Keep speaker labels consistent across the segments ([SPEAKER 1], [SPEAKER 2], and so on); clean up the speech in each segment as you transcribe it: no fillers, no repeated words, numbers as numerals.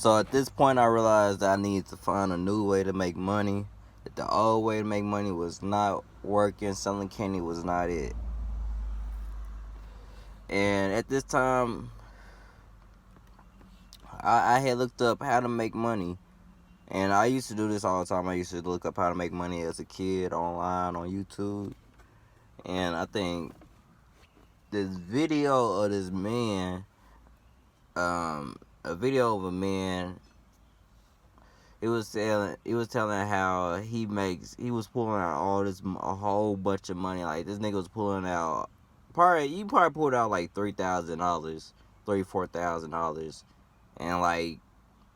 [SPEAKER 1] So at this point, I realized that I needed to find a new way to make money. That the old way to make money was not working. Selling candy was not it. And at this time, I had looked up how to make money. And I used to do this all the time. I used to look up how to make money as a kid online on YouTube. And I think this video of this man, a video of a man, he was telling how he was pulling out a whole bunch of money. Like, this nigga was pulling out, you probably pulled out like $3,000, $4,000, and like,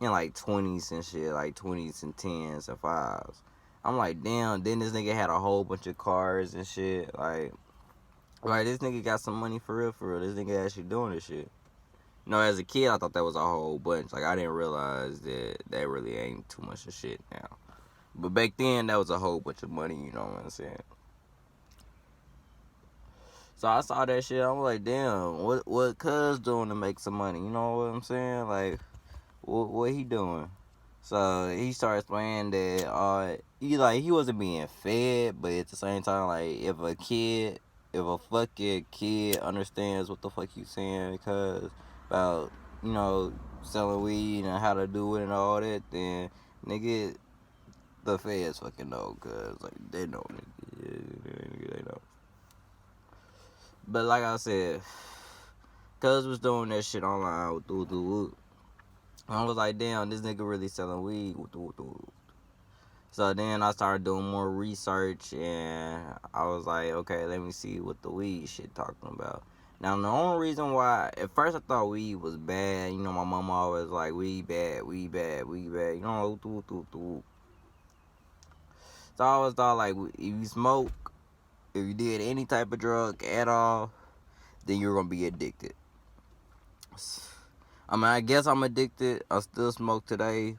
[SPEAKER 1] in like 20s and shit, like 20s and 10s and 5s. I'm like, damn, then this nigga had a whole bunch of cars and shit. Like this nigga got some money for real, for real. This nigga actually doing this shit. You know, as a kid, I thought that was a whole bunch. Like, I didn't realize that really ain't too much of shit now. But back then, that was a whole bunch of money, you know what I'm saying? So I saw that shit, I'm like, damn, what cuz doing to make some money? You know what I'm saying? Like, what he doing? So he started explaining that he wasn't being fed, but at the same time, like, if a fucking kid understands what the fuck you saying, because about, you know, selling weed and how to do it and all that, then nigga, the feds fucking know, cause like they know, nigga, they know. But like I said, cuz was doing that shit online with I was like, damn, this nigga really selling weed. So then I started doing more research, and I was like, okay, let me see what the weed shit talking about. Now, the only reason why, at first I thought weed was bad. You know, my mama always like, weed bad, weed bad, weed bad. You know, So I always thought, like, if you smoke, if you did any type of drug at all, then you're going to be addicted. I mean, I guess I'm addicted. I still smoke today,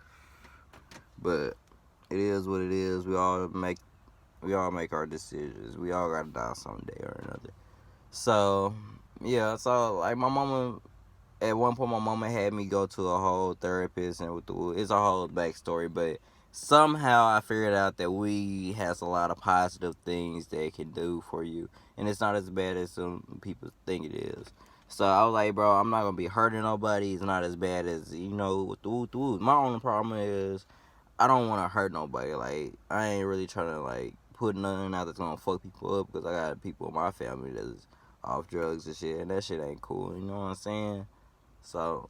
[SPEAKER 1] but it is what it is. We all make our decisions. We all gotta die someday or another. So yeah, so like my mama, at one point my mama had me go to a whole therapist, and it's a whole backstory, but somehow I figured out that weed has a lot of positive things that it can do for you, and it's not as bad as some people think it is. So I was like, bro, I'm not gonna be hurting nobody. It's not as bad as, you know, my only problem is I don't want to hurt nobody. Like, I ain't really trying to, like, put nothing out that's gonna fuck people up, because I got people in my family that's off drugs and shit, and that shit ain't cool. You know what I'm saying? So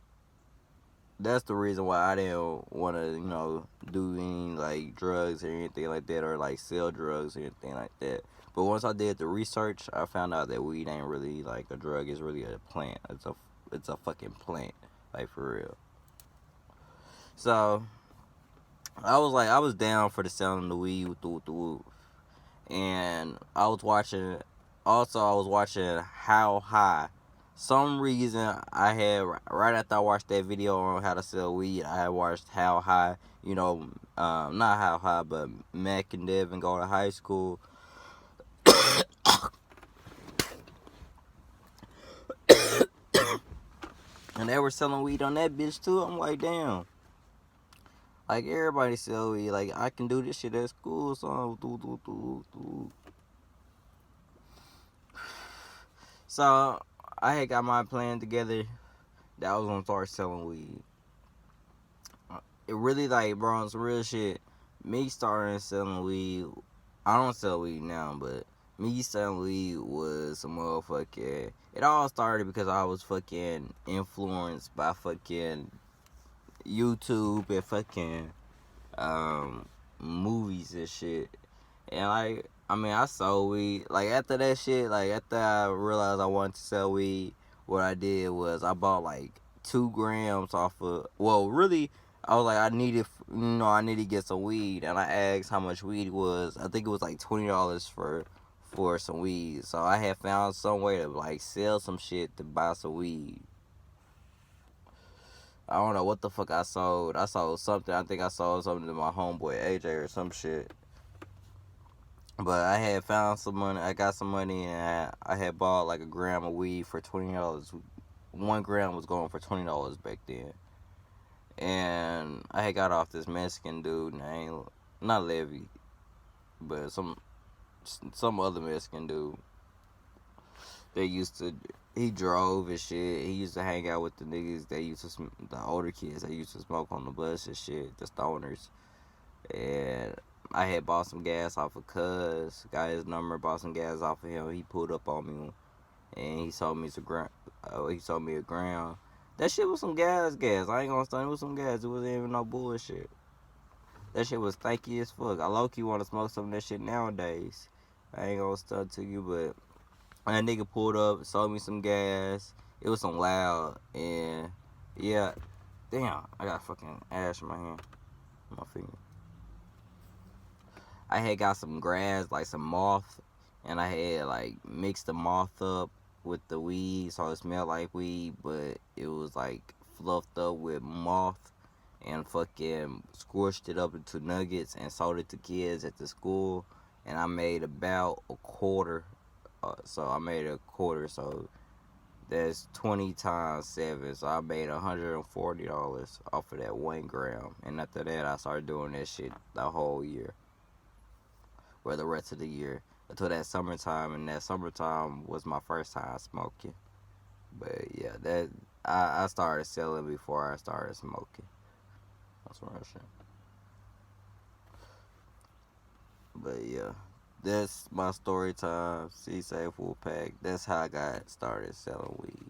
[SPEAKER 1] that's the reason why I didn't want to, you know, do any, like, drugs or anything like that, or, like, sell drugs or anything like that. But once I did the research, I found out that weed ain't really, like, a drug. It's really a plant. It's a fucking plant. Like, for real. So I was down for the sound of the weed with the and I was watching How High. Some reason I had, right after I watched that video on how to sell weed, I had watched How High, you know, not How High, but Mac and Devin go to high school. And they were selling weed on that bitch too. I'm like, damn. Like, everybody sell weed. Like, I can do this shit at school, so So I had got my plan together that I was gonna start selling weed. It really, like, bro, it's real shit. Me starting selling weed, I don't sell weed now, but me selling weed was some motherfucking. It all started because I was fucking influenced by fucking YouTube and fucking movies and shit. And, like, I mean, I sold weed. Like, after that shit, like, after I realized I wanted to sell weed, what I did was I bought, like, 2 grams off of, well, really, I was like, I need to get some weed. And I asked how much weed was. I think it was, like, $20 for some weed. So I had found some way to, like, sell some shit to buy some weed. I don't know what the fuck I sold. I sold something. I think I sold something to my homeboy AJ or some shit. But I had found some money. I got some money, and I had bought like a gram of weed for $20. 1 gram was going for $20 back then. And I had got off this Mexican dude named, not Levy, but some other Mexican dude. They used to, he drove and shit. He used to hang out with the niggas that used to, the older kids that used to smoke on the bus and shit, the stoners. And I had bought some gas off of Cuz, got his number, bought some gas off of him. He pulled up on me and he sold me some he sold me a gram. That shit was some gas. I ain't gonna stunt, it was some gas. It wasn't even no bullshit. That shit was stanky as fuck. I low-key want to smoke some of that shit nowadays. I ain't gonna stunt to you, but that nigga pulled up, sold me some gas. It was some loud, and yeah, damn, I got fucking ash in my hand, my finger. I had got some grass, like some moth, and I had like mixed the moth up with the weed, so it smelled like weed, but it was like fluffed up with moth, and fucking squished it up into nuggets and sold it to kids at the school, and I made about a quarter. So I made a quarter, so that's 20 times 7. So I made $140 off of that 1 gram. And after that, I started doing that shit the whole year, or the rest of the year, until that summertime. And that summertime was my first time smoking. But yeah, that I started selling before I started smoking. That's what I said. But yeah, that's my story time. See, safe, full pack. That's how I got started selling weed.